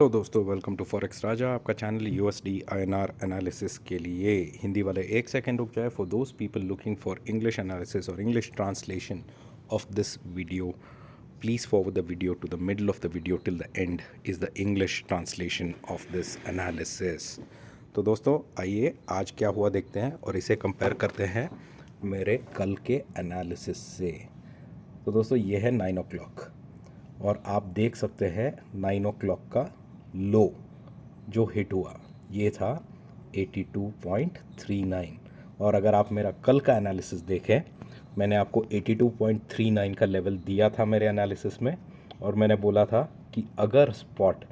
तो दोस्तों welcome to forex राजा, आपका चैनल यूएसडी आईएनआर एनालिसिस के लिए। हिंदी वाले एक सेकंड रुक जाए। For those people looking for English analysis और English translation of this video, please forward the video to the middle of the video till the end is the English translation of this analysis. तो दोस्तों आइए आज क्या हुआ देखते हैं और इसे कंपेयर करते हैं मेरे कल के एनालिसिस से। तो दोस्तों ये है 9 o'clock और आप देख सकते हैं 9 o'clock का लो जो हिट हुआ ये था 82.39। और अगर आप मेरा कल का एनालिसिस देखें, मैंने आपको 82.39 का लेवल दिया था मेरे एनालिसिस में, और मैंने बोला था कि अगर स्पॉट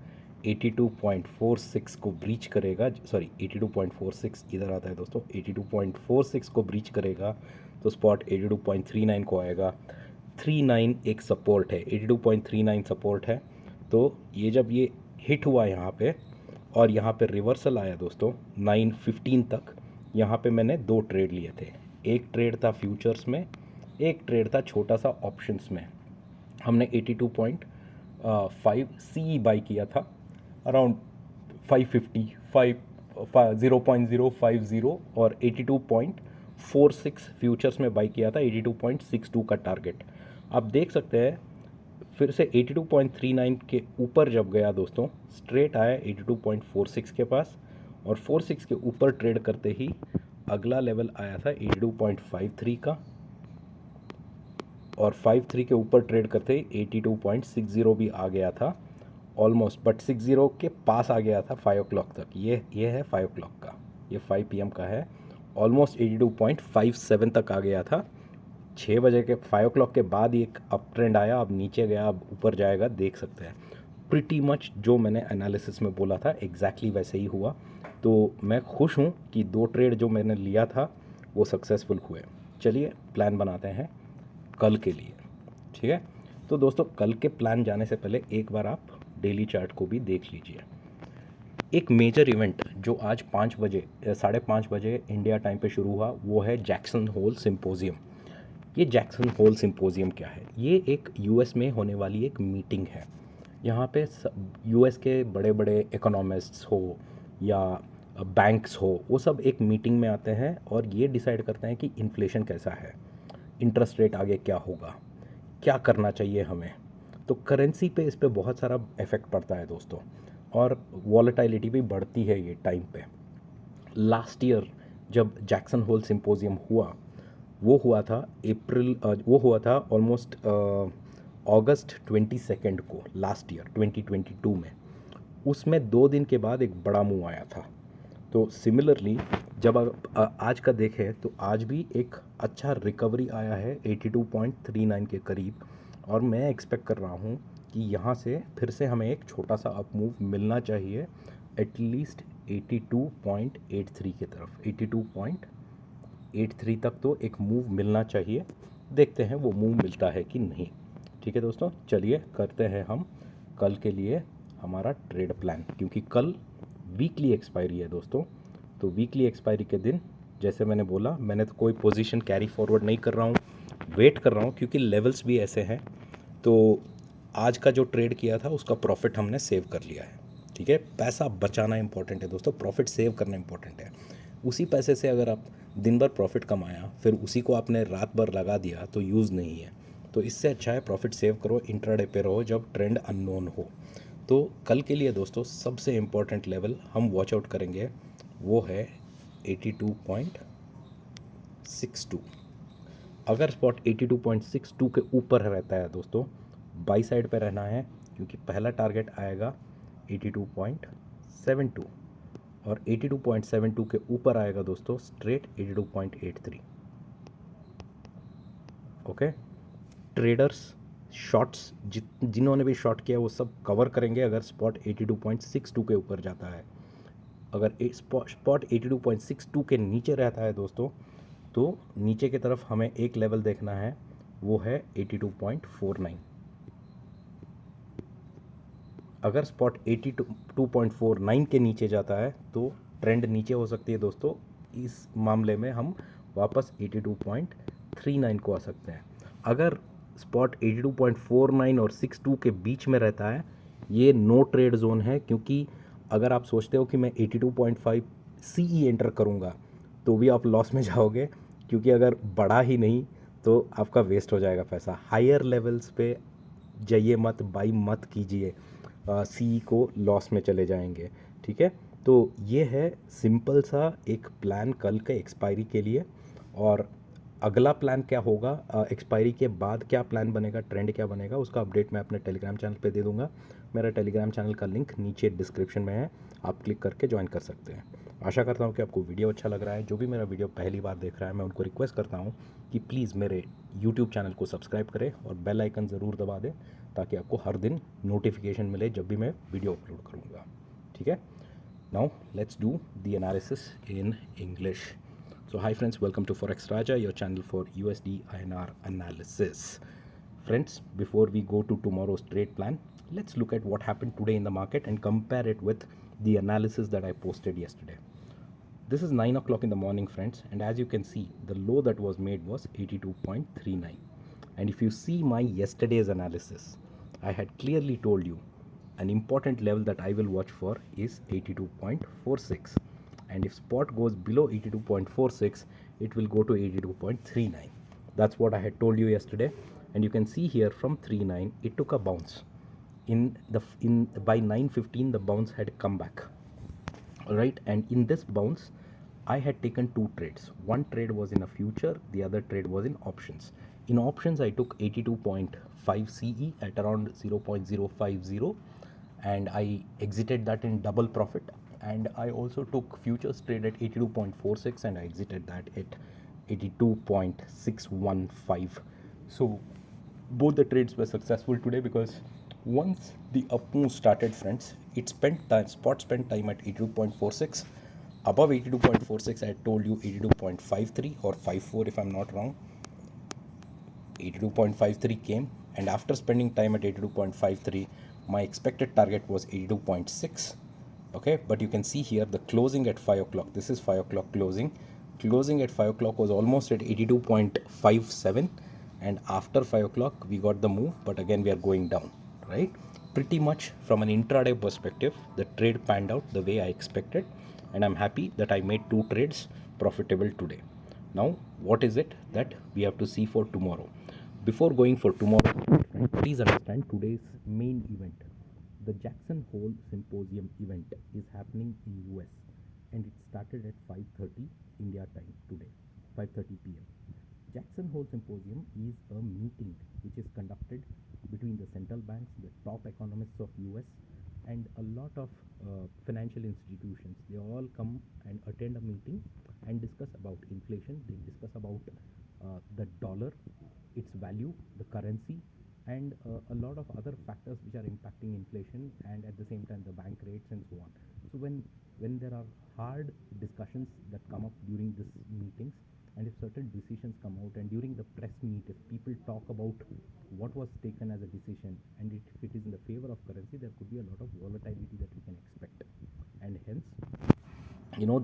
82.46 को ब्रीच करेगा, सॉरी 82.46 इधर आता है दोस्तों, 82.46 को ब्रीच करेगा तो स्पॉट 82.39 को आएगा। 39 एक सपोर्ट है, 82.39 सपोर्ट है। तो ये जब ये हिट हुआ यहाँ पे और यहाँ पे रिवर्सल आया दोस्तों 9:15 तक, यहाँ पे मैंने दो ट्रेड लिए थे। एक ट्रेड था फ्यूचर्स में, एक ट्रेड था छोटा सा ऑप्शंस में। हमने 82.5 सी बाई किया था, अराउंड 550 0.050, और 82.46 फ्यूचर्स में बाई किया था, 82.62 का टारगेट। आप देख सकते हैं फिर से 82.39 के ऊपर जब गया दोस्तों, स्ट्रेट आया 82.46 के पास, और 46 के ऊपर ट्रेड करते ही अगला लेवल आया था 82.53 का, और 53 के ऊपर ट्रेड करते ही 82.60 भी आ गया था ऑलमोस्ट, बट 60 के पास आ गया था 5 o'clock तक। ये है 5 o'clock का, ये 5 PM का है। ऑलमोस्ट 82.57 तक आ गया था। 6 बजे के 5 o'clock के बाद एक अप ट्रेंड आया, अब नीचे गया, अब ऊपर जाएगा, देख सकते हैं। प्रिटी मच जो मैंने एनालिसिस में बोला था एग्जैक्टली वैसे ही हुआ। तो मैं खुश हूँ कि दो ट्रेड जो मैंने लिया था वो सक्सेसफुल हुए। चलिए प्लान बनाते हैं कल के लिए, ठीक है। तो दोस्तों कल के प्लान जाने से पहले एक बार आप डेली चार्ट को भी देख लीजिए। एक मेजर इवेंट जो आज 5 बजे 5:30 बजे इंडिया टाइम पे शुरू हुआ वो है जैक्सन होल सिंपोजियम। ये जैक्सन होल सिंपोजियम क्या है? ये एक यूएस में होने वाली एक मीटिंग है। यहाँ पे यूएस के बड़े बड़े इकोनॉमिस्ट्स हो या बैंक्स हो, वो सब एक मीटिंग में आते हैं और ये डिसाइड करते हैं कि इन्फ्लेशन कैसा है, इंटरेस्ट रेट आगे क्या होगा, क्या करना चाहिए हमें। तो करेंसी पे इस पे बहुत सारा इफेक्ट पड़ता है दोस्तों, और वॉलेटिलिटी भी बढ़ती है ये टाइम पे। लास्ट ईयर जब जैक्सन होल सिंपोजियम हुआ, वो हुआ था ऑलमोस्ट अगस्त 22 को लास्ट ईयर 2022 में। उसमें 2 दिन के बाद एक बड़ा मूव आया था। तो सिमिलरली जब आज का देखें तो आज भी एक अच्छा रिकवरी आया है 82.39 के करीब, और मैं एक्सपेक्ट कर रहा हूँ कि यहाँ से फिर से हमें एक छोटा सा अप मूव मिलना चाहिए, एटलीस्ट 82.83 की तरफ। 82.83 तक तो एक मूव मिलना चाहिए, देखते हैं वो मूव मिलता है कि नहीं। ठीक है दोस्तों, चलिए करते हैं हम कल के लिए हमारा ट्रेड प्लान, क्योंकि कल वीकली एक्सपायरी है दोस्तों। तो वीकली एक्सपायरी के दिन जैसे मैंने बोला, मैंने तो कोई पोजीशन कैरी फॉरवर्ड नहीं कर रहा हूँ, वेट कर रहा हूँ, क्योंकि लेवल्स भी ऐसे हैं। तो आज का जो ट्रेड किया था उसका प्रॉफिट हमने सेव कर लिया है, ठीक है। पैसा बचाना इंपॉर्टेंट है दोस्तों, प्रॉफिट सेव करना इंपॉर्टेंट है। उसी पैसे से अगर आप दिन भर प्रॉफिट कमाया फिर उसी को आपने रात भर लगा दिया तो यूज़ नहीं है। तो इससे अच्छा है प्रॉफिट सेव करो, इंट्राडे पे रहो जब ट्रेंड अननोन हो। तो कल के लिए दोस्तों सबसे इम्पोर्टेंट लेवल हम वॉच आउट करेंगे, वो है 82.62। अगर स्पॉट 82.62 के ऊपर रहता है दोस्तों, बाई साइड पे रहना है, क्योंकि पहला टारगेट आएगा 82.72, और 82.72 के ऊपर आएगा दोस्तों स्ट्रेट 82.83। ओके, ट्रेडर्स शॉर्ट्स जिन्होंने भी शॉर्ट किया वो सब कवर करेंगे अगर स्पॉट 82.62 के ऊपर जाता है। अगर स्पॉट 82.62 के नीचे रहता है दोस्तों, तो नीचे की तरफ हमें एक लेवल देखना है, वो है 82.49। अगर स्पॉट 82.49 के नीचे जाता है तो ट्रेंड नीचे हो सकती है दोस्तों। इस मामले में हम वापस 82.39 को आ सकते हैं। अगर स्पॉट 82.49 और 62 के बीच में रहता है, ये नो ट्रेड जोन है, क्योंकि अगर आप सोचते हो कि मैं 82.5 CE एंटर करूँगा तो भी आप लॉस में जाओगे, क्योंकि अगर बढ़ा ही नहीं तो आपका वेस्ट हो जाएगा पैसा। हायर लेवल्स पे जाइए मत, बाई मत कीजिए, सी को लॉस में चले जाएंगे। ठीक है, तो ये है सिंपल सा एक प्लान कल के एक्सपायरी के लिए। और अगला प्लान क्या होगा, एक्सपायरी के बाद क्या प्लान बनेगा, ट्रेंड क्या बनेगा, उसका अपडेट मैं अपने टेलीग्राम चैनल पे दे दूंगा। मेरा टेलीग्राम चैनल का लिंक नीचे डिस्क्रिप्शन में है, आप क्लिक करके ज्वाइन कर सकते हैं। आशा करता हूँ कि आपको वीडियो अच्छा लग रहा है। जो भी मेरा वीडियो पहली बार देख रहा है, मैं उनको रिक्वेस्ट करता हूँ कि प्लीज़ मेरे यूट्यूब चैनल को सब्सक्राइब करें और बेल आइकन ज़रूर दबा दें, ताकि आपको हर दिन नोटिफिकेशन मिले जब भी मैं वीडियो अपलोड करूँगा। ठीक है, now let's do the analysis in English. So hi friends, welcome to Forex Raja, your channel for USD INR analysis. Friends, before we go to tomorrow's trade plan, let's look at what happened today in the market and compare it with the analysis that I posted yesterday. This is 9 o'clock in the morning, friends, and as you can see, the low that was made was 82.39. And if you see my yesterday's analysis, I had clearly told you an important level that I will watch for is 82.46. And if spot goes below 82.46, it will go to 82.39. That's what I had told you yesterday. And you can see here from 39, it took a bounce. In by 9:15, the bounce had come back. All right, and in this bounce I had taken two trades. One trade was in a future, the other trade was in options. In options I took 82.5 CE at around 0.050, and I exited that in double profit. And I also took futures trade at 82.46 and I exited that at 82.615. So both the trades were successful today, because once the up move started, friends, it spent time, spot spent time at 82.46. Above 82.46, I told you 82.53 or 54 if I'm not wrong. 82.53 came, and after spending time at 82.53, my expected target was 82.6. Okay, but you can see here the closing at 5 o'clock. This is 5 o'clock closing at 5 o'clock was almost at 82.57, and after 5 o'clock we got the move, but again we are going down, right? Pretty much from an intraday perspective, the trade panned out the way I expected, and I'm happy that I made two trades profitable today. Now what is it that we have to see for tomorrow? Before going for tomorrow, please understand today's main event. The Jackson Hole Symposium event is happening in US, and it started at 5:30 India time today, 5:30 p.m. Jackson Hole Symposium is a meeting which is conducted between the central banks, the top economists of US, and a lot of financial institutions. They all come and attend a meeting and discuss about inflation. They discuss about the dollar, its value, the currency, and a lot of other factors which are impacting inflation, and at the same time the bank rates and so on. So when there are hard discussions that come up during these meetings, and if certain decisions come out, and during the press meet if people talk about what was taken as a decision, and if it is in the favor of currency, there could be a lot of volatility that we can expect. And hence,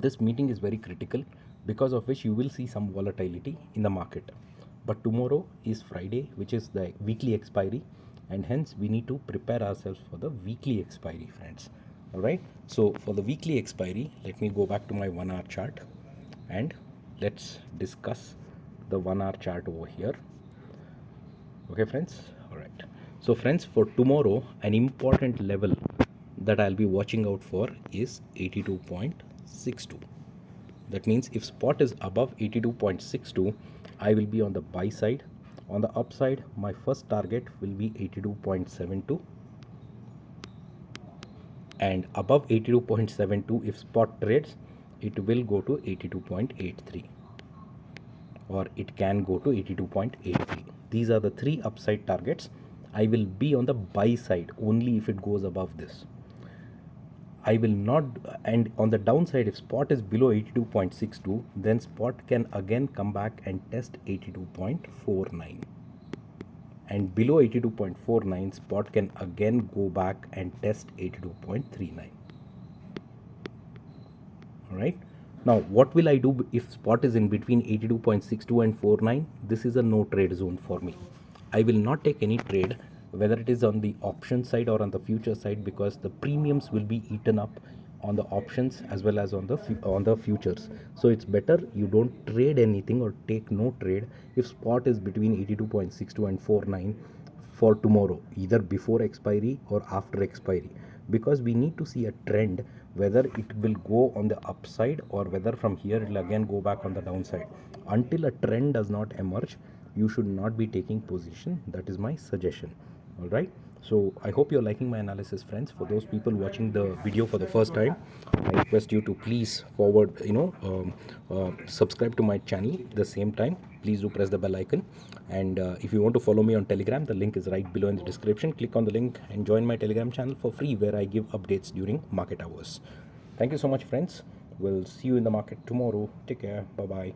this meeting is very critical, because of which you will see some volatility in the market. But tomorrow is Friday, which is the weekly expiry, and hence we need to prepare ourselves for the weekly expiry, friends. All right, so for the weekly expiry, let me go back to my 1 hour chart and let's discuss the 1 hour chart over here. Okay, friends. All right, so friends, for tomorrow, an important level that I'll be watching out for is 82.62. That means if spot is above 82.62, I will be on the buy side. On the upside, my first target will be 82.72, and above 82.72, if spot trades, it will go to 82.83, or it can go to 82.83. These are the three upside targets. I will be on the buy side only if it goes above this. I will not, and on the downside, if spot is below 82.62, then spot can again come back and test 82.49. And below 82.49, spot can again go back and test 82.39. All right. Now, what will I do if spot is in between 82.62 and 49? This is a no trade zone for me. I will not take any trade whether it is on the option side or on the future side, because the premiums will be eaten up on the options as well as on the futures. So it's better you don't trade anything or take no trade if spot is between 82.62 and 49 for tomorrow, either before expiry or after expiry, because we need to see a trend whether it will go on the upside or whether from here it will again go back on the downside. Until a trend does not emerge, you should not be taking position. That is my suggestion. All right, so I hope you're liking my analysis, friends. For those people watching the video for the first time, I request you to please subscribe to my channel. The same time, please do press the bell icon. And if you want to follow me on Telegram, the link is right below in the description. Click on the link and join my Telegram channel for free, where I give updates during market hours. Thank you so much, friends. We'll see you in the market tomorrow. Take care. Bye bye.